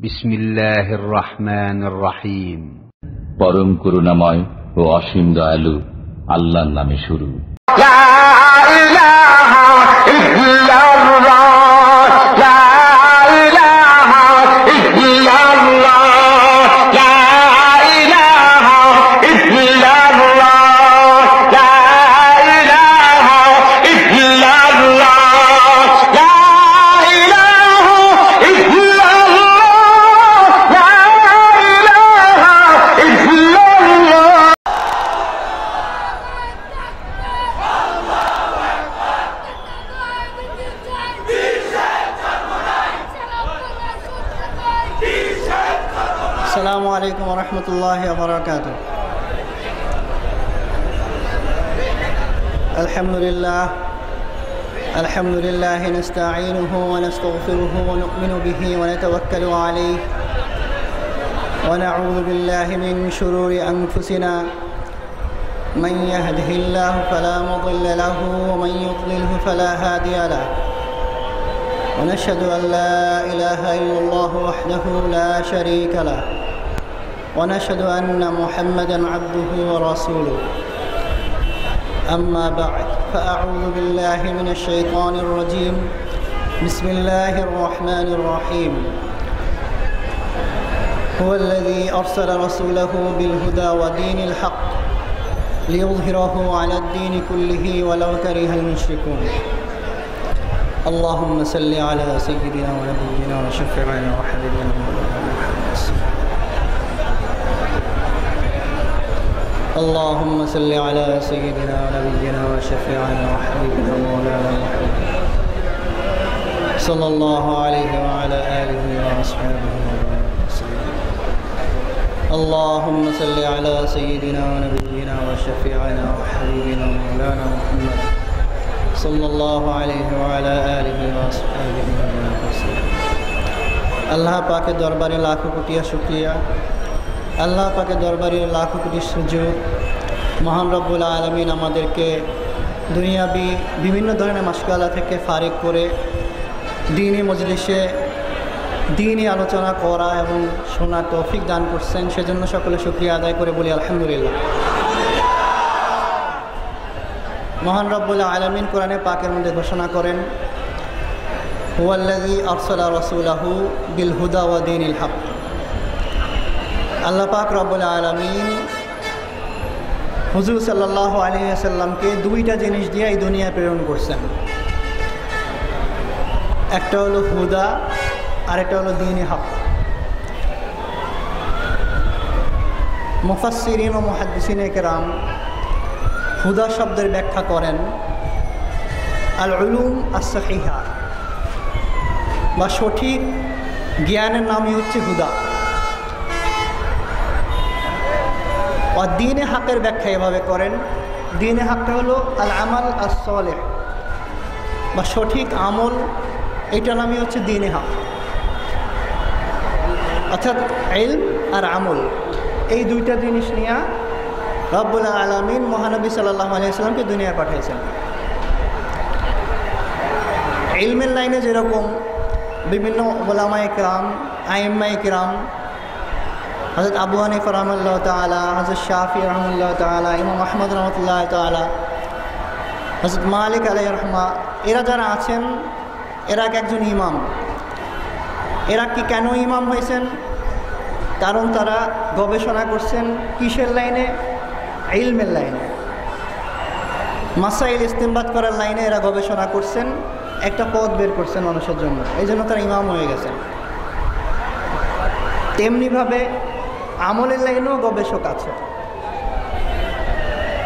বিসমিল্লাহির রহমানির রহিম। পরম করুণাময় ও অসীম দয়ালু আল্লাহর নামে শুরু। লা ইলাহা ইল্লাল্লাহ, লা ইলাহা ইল্লাল্লাহ, লা ইলাহা ইল্লাল্লাহ, লা ইলাহা ইল্লাল্লাহ, লা ইলাহা ইল্লাল্লাহ, লা ইলাহা ইল্লাল্লাহ। السلام عليكم ورحمة الله وبركاته. الحمد لله نستعينه ونستغفره ونؤمن به ونتوكل عليه ونعوذ بالله من شرور أنفسنا من يهده الله فلا مضل له ومن يضلله فلا هادي له ونشهد أن لا إله إلا الله وحده لا شريك له ونشهد أن محمدًا عبده ورسوله. أما بعد فأعوذ بالله من الشيطان الرجيم. بسم الله الرحمن الرحيم. هو الذي أرسل رسوله بالهدى ودين الحق ليظهره على الدين كله ولو كره المشركون. اللهم صل على سيدنا ونبينا وشفيعنا وحبيبنا محمد. اللهم صل على سيدنا ونبينا وشفيعنا وحبيبنا مولانا محمد صلى الله عليه وعلى آله وأصحابه وسلم. اللهم صل على سيدنا ونبينا وشفيعنا وحبيبنا مولانا محمد صلى الله عليه وعلى آله وأصحابه وسلم. আল্লাহ পাকের দরবারে লাখো কোটি শুকরিয়া, আল্লাহ পাকের দরবারে লাখো কোটি সুযোগ। মহান রব্বুল আলামিন আমাদেরকে দুনিয়াবি বিভিন্ন ধরনের মাশগালা থেকে ফারিক করে দ্বীনি মজলিসে দ্বীনি আলোচনা করা এবং শোনার তৌফিক দান করছেন, সেজন্য সকলে শুকরিয়া আদায় করে বলি আলহামদুলিল্লাহ। মহান রব্বুল আলামিন কোরআনে পাকের মধ্যে ঘোষণা করেন, হুয়াল্লাযী আরসালা রাসূলাহু বিল হুদা ওয়া দীনিল হক। আল্লাহ পাক রব্বুল আলামিন হুজুর সাল্লাল্লাহু আলাইহি ওয়াসাল্লামকে দুইটা জিনিস দিয়ে এই দুনিয়ায় প্রেরণ করছেন। একটা হলো হুদা আর একটা হলো দীন হক। মুফাসসিরিন ও মুহাদ্দিসিনে কেরাম হুদা শব্দের ব্যাখ্যা করেন আল উলুম আস সাহিহা, বা সঠিক জ্ঞানের নামই হচ্ছে হুদা। আর দ্বীনে হকের ব্যাখ্যা এভাবে করেন, দ্বীনে হকটা হলো আল আমাল আস সালেহ, বা সঠিক আমল, এইটার নামই হচ্ছে দ্বীনে হক। অর্থাৎ ইলম আর আমল এই দুইটা জিনিস নিয়ে রব্বুল আলামিন মহানবী সাল্লাল্লাহু আলাইহি ওয়াসাল্লামকে দুনিয়ায় পাঠিয়েছেন। ইলমের লাইনে যেরকম বিভিন্ন উলামায়ে কেরাম, আইম্মায়ে কেরাম, হযরত আবু হানিফা রাহিমাহুল্লাহ তাআলা, হযরত শাফি রাহিমাহুল্লাহ তাআলা, ইমাম আহমদ রাহমাতুল্লাহ তাআলা, হযরত মালিক আলাইহির রাহমা, এরা যারা আছেন এরা একজন ইমাম। এরা কি কেন ইমাম হয়েছেন? কারণ তারা গবেষণা করছেন কিসের লাইনে? ইলমের লাইনে, মাসাইল ইস্তেমবাদ করার লাইনে এরা গবেষণা করছেন, একটা পথ বের করছেন মানুষের জন্য, এই জন্য তারা ইমাম হয়ে গেছেন। তেমনিভাবে আমলের লাইনেও গবেষক আছে।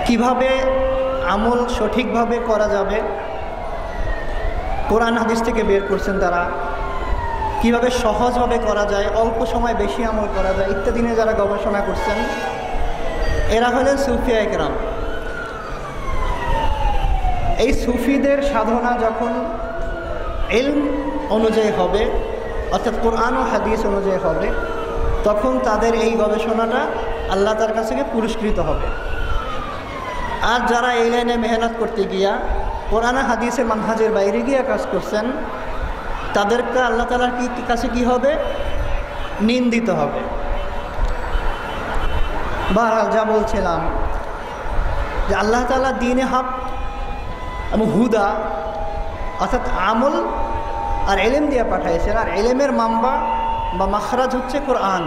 কিভাবে আমল সঠিকভাবে করা যাবে কোরআন হাদিস থেকে বের করছেন তারা। কিভাবে সহজভাবে করা যায়, অল্প সময় বেশি আমল করা যায় ইত্যাদি নিয়ে যারা গবেষণা করছেন এরা হলেন সুফিয়া কেরাম। এই সুফিদের সাধনা যখন ইলম অনুযায়ী হবে, অর্থাৎ কোরআন ও হাদিস অনুযায়ী হবে, তখন তাদের এই গবেষণাটা আল্লাহ তার কাছ থেকে পুরস্কৃত হবে। আর যারা এই লাইনে মেহনত করতে গিয়া কোরআন হাদিসের মানহাজের বাইরে গিয়ে কাজ করছেন, তাদেরকে আল্লাহ তাআলার কাছে কি হবে? নিন্দিত হবে। বহরহাল যা বলছিলাম যে আল্লাহ তাআলা দ্বীনে হক এবং হুদা অর্থাৎ আমল আর এলেম দিয়ে পাঠাইছেন। আর এলেমের মাম্বা বা মাখরাজ হচ্ছে কোরআন।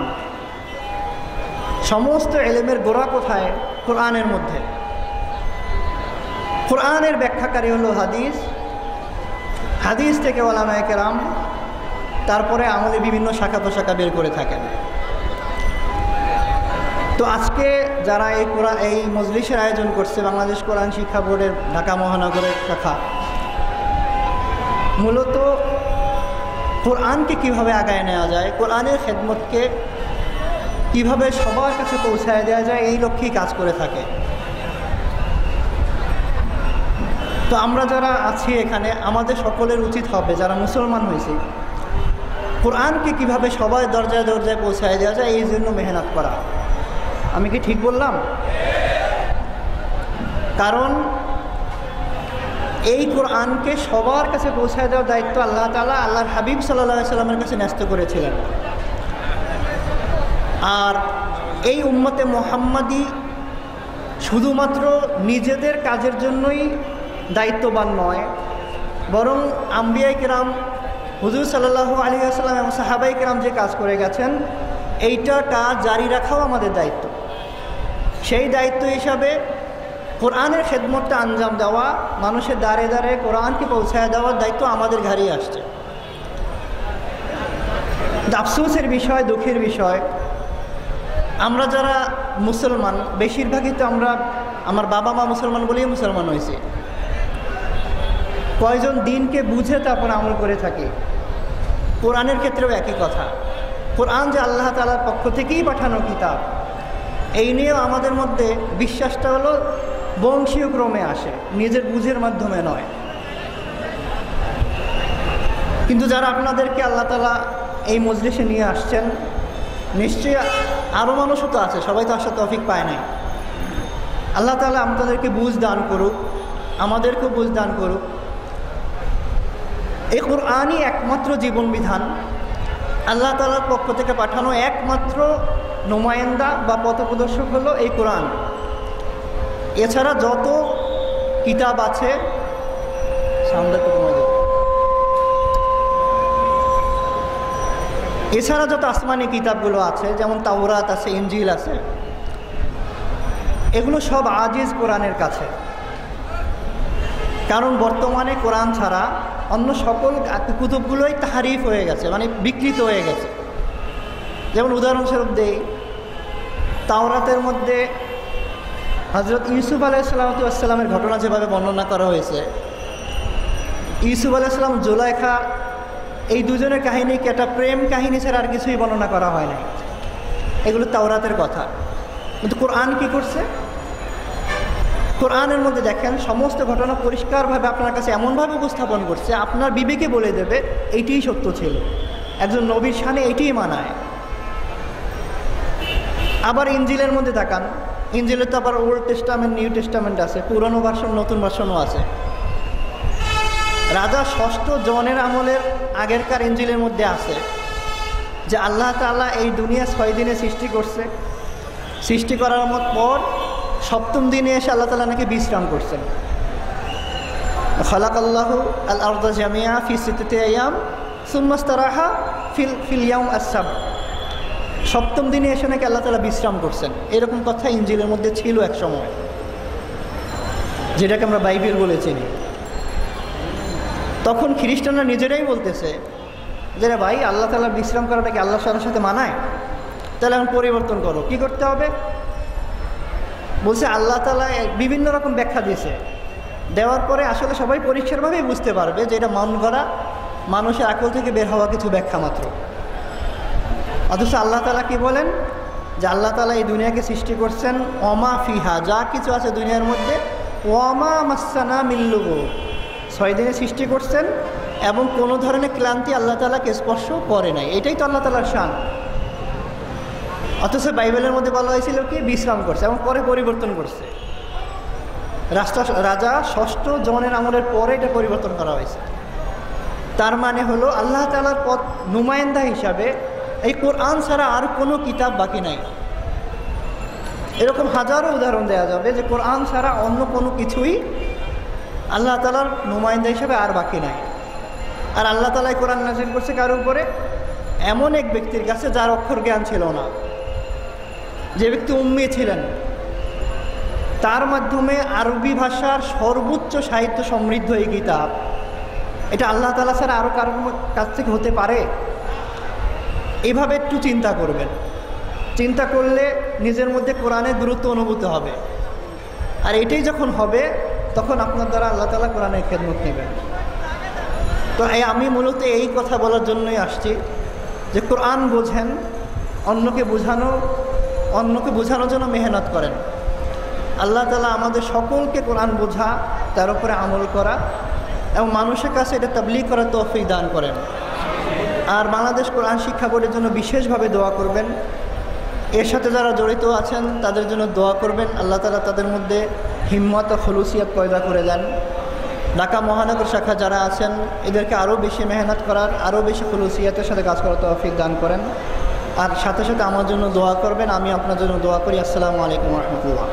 সমস্ত এলেমের গোড়া কোথায়? কোরআনের মধ্যে। কোরআনের ব্যাখ্যাকারী হলো হাদিস, হাদিস থেকে ওলামায়ে কেরাম তারপরে আমলে বিভিন্ন শাখা প্রশাখা বের করে থাকেন। তো আজকে যারা এই মজলিসের আয়োজন করছে বাংলাদেশ কোরআন শিক্ষা বোর্ডের ঢাকা মহানগরের শাখা, মূলত কোরআনকে কিভাবে আগায় নেওয়া যায়, কোরআনের খেদমতকে কিভাবে সবার কাছে পৌঁছায় দেওয়া যায়, এই লক্ষ্যেই কাজ করে থাকে। তো আমরা যারা আছি এখানে, আমাদের সকলের উচিত হবে যারা মুসলমান হয়েছি, কোরআনকে কিভাবে সবাই দরজায় দরজায় পৌঁছায় দেওয়া যায় এই জন্য মেহনত করা। আমি কি ঠিক বললাম? কারণ এই কোরআনকে সবার কাছে পৌঁছায় দেওয়ার দায়িত্ব আল্লাহ তাআলা আল্লাহর হাবিব সাল্লাল্লাহু আলাইহি সাল্লামের কাছে ন্যস্ত করেছিলেন। আর এই উম্মতে মুহাম্মাদি শুধুমাত্র নিজেদের কাজের জন্যই দায়িত্ববান নয়, বরং আম্বিয়ায়ে কেরাম হুজুর সাল্লাল্লাহু আলাইহি ওয়াসাল্লাম এবং সাহাবায়ে কেরাম যে কাজ করে গেছেন, এইটা কাজ জারি রাখাও আমাদের দায়িত্ব। সেই দায়িত্ব হিসাবে কোরআনের খেদমতটা আঞ্জাম দেওয়া, মানুষের দ্বারে দ্বারে কোরআনকে পৌঁছায় দেওয়ার দায়িত্ব আমাদের ঘাড়েই আসছে। আফসোসের বিষয়, দুঃখের বিষয়, আমরা যারা মুসলমান, বেশিরভাগই তো আমার বাবা মা মুসলমান বলেই মুসলমান হয়েছে। কয়জন দিনকে বুঝে তারপর আমল করে থাকি। কোরআনের ক্ষেত্রেও একই কথা। কোরআন যে আল্লাহ তাআলার পক্ষ থেকেই পাঠানো কিতাব, এই নিয়েও আমাদের মধ্যে বিশ্বাসটা হলো বংশীয় ক্রমে আসে, নিজের বুঝের মাধ্যমে নয়। কিন্তু যারা আপনাদেরকে আল্লাহ তাআলা এই মজলিসে নিয়ে আসছেন, নিশ্চয়ই আরও মানুষও তো আছে, সবাই তো আসার তৌফিক পায় নাই। আল্লাহ তাআলা আমাদেরকে বুঝ দান করুক, আমাদেরকেও বুঝ দান করুক। এই কোরআনই একমাত্র জীবন বিধান, আল্লাহ তাআলার পক্ষ থেকে পাঠানো একমাত্র নুমায়েন্দা বা পথপ্রদর্শক হলো এই কোরআন। এছাড়া যত কিতাব আছে, এছাড়া যত আসমানি কিতাবগুলো আছে, যেমন তাওরাত আছে, ইনজিল আছে, এগুলো সব আজিজ কোরআনের কাছে। কারণ বর্তমানে কোরআন ছাড়া অন্য সকল কুতুবগুলোই তাহরিফ হয়ে গেছে, মানে বিকৃত হয়ে গেছে। যেমন উদাহরণস্বরূপ দেই, তাওরাতের মধ্যে হযরত ইউসুফ আলাইহিস সালামের ঘটনা যেভাবে বর্ণনা করা হয়েছে, ইউসুফ আলাইহিস সালাম, জুলাইখা, এই দুজনের কাহিনী কি একটা প্রেম কাহিনী ছাড়া আর কিছুই বর্ণনা করা হয় নাই। এগুলো তাওরাতের কথা। কিন্তু কোরআন কি করছে? কোরআনের মধ্যে দেখেন সমস্ত ঘটনা পরিষ্কারভাবে আপনার কাছে এমনভাবে উপস্থাপন করছে, আপনার বিবেকে বলে দেবে এইটিই সত্য ছিল, একজন নবীর শানে এইটিই মানায়। আবার ইনজিলের মধ্যে তাকান, ইনজিলে তো আবার ওল্ড টেস্টামেন্ট, নিউ টেস্টামেন্ট আছে, পুরনো ভার্সন, নতুন ভার্সনও আছে। রাজা ষষ্ঠ জনের আমলের আগেরকার ইনজিলের মধ্যে আছে যে আল্লাহ তাআলা এই দুনিয়া 6 দিনে সৃষ্টি করছে, সৃষ্টি করার পর সপ্তম দিনে এসে আল্লাহ তাআলা নাকি বিশ্রাম করছেন। খালাকাল্লাহু আল আরদা জামিআ ফি সিত্তাতি আইয়াম সুম্মা ইস্তারাহা ফিল ইয়াউম আস-সাব'। সপ্তম দিনে এসে নাকি আল্লাহ তাআলা বিশ্রাম করছেন, এরকম কথা ইনজিলের মধ্যে ছিল এক সময়, যেটাকে আমরা বাইবেল বলে চিনি। তখন খ্রিস্টানরা নিজেরাই বলতেছে যে রে ভাই, আল্লাহ তাআলা বিশ্রাম করাটা কি আল্লাহর সাথে মানায়? তাহলে এখন পরিবর্তন করো। কি করতে হবে? বলছে আল্লাহ তাআলা বিভিন্ন রকম ব্যাখ্যা দিয়েছে, দেওয়ার পরে আসলে সবাই পরিষ্কারভাবেই বুঝতে পারবে যে এটা মন গড়া, মানুষের আকল থেকে বের হওয়া কিছু ব্যাখ্যা মাত্র। অথচ আল্লাহ তাআলা কি বলেন? যে আল্লাহ তাআলা এই দুনিয়াকে সৃষ্টি করছেন ওমা ফিহা, যা কিছু আছে দুনিয়ার মধ্যে, ওমা মাসসানা মিন লুগুব, 6 দিনে সৃষ্টি করছেন এবং কোনো ধরনের ক্লান্তি আল্লাহ তাআলাকে স্পর্শ করে নাই। এটাই তো আল্লাহ তাআলার শান। অথচ বাইবেলের মধ্যে বলা হয়েছিল কি বিশ্রাম করছে, এবং পরে পরিবর্তন করছে। রাজা ষষ্ঠ জনের আমলের পরে এটা পরিবর্তন করা হয়েছে। তার মানে হলো আল্লাহ তাআলার পথ নুমায়েন্দা হিসাবে এই কোরআন ছাড়া আর কোনো কিতাব বাকি নাই। এরকম হাজারো উদাহরণ দেওয়া যাবে যে কোরআন ছাড়া অন্য কোনো কিছুই আল্লাহ তাআলার নুমাইন্দা হিসেবে আর বাকি নাই। আর আল্লাহ তাআলাই কোরআন নাযিল করছে কার উপরে? এমন এক ব্যক্তির কাছে যার অক্ষর জ্ঞান ছিল না, যে ব্যক্তি উম্মি ছিলেন। তার মাধ্যমে আরবি ভাষার সর্বোচ্চ সাহিত্য সমৃদ্ধ এই কিতাব, এটা আল্লাহ তাআলা ছাড়া আরও কারোর কাছ থেকে হতে পারে? এইভাবে একটু চিন্তা করবেন। চিন্তা করলে নিজের মধ্যে কোরআনের গুরুত্ব অনুভূত হবে। আর এটাই যখন হবে তখন আপনার দ্বারা আল্লাহ তাআলা কোরআনের খেদমত নেবেন। তো আমি মূলত এই কথা বলার জন্যই আসছি যে কোরআন বোঝেন, অন্যকে বোঝানোর জন্য মেহনত করেন। আল্লাহ তাআলা আমাদের সকলকে কোরআন বোঝা, তার উপরে আমল করা এবং মানুষের কাছে এটা তাবলীগ করার তৌফিক দান করেন। আর বাংলাদেশ কোরআন শিক্ষা বোর্ডের জন্য বিশেষভাবে দোয়া করবেন। এর সাথে যারা জড়িত আছেন তাদের জন্য দোয়া করবেন, আল্লাহ তাআলা তাদের মধ্যে হিম্মত ও খুলুসিয়ত পয়দা করে দেন। ঢাকা মহানগর শাখা যারা আছেন এদেরকে আরও বেশি মেহনত করার, আরও বেশি খুলুসিয়তের সাথে কাজ করার তৌফিক দান করেন। আর সাথে সাথে আমার জন্য দোয়া করবেন, আমি আপনার জন্য দোয়া করি। আসসালামু আলাইকুম ওয়া রাহমাতুল্লাহ।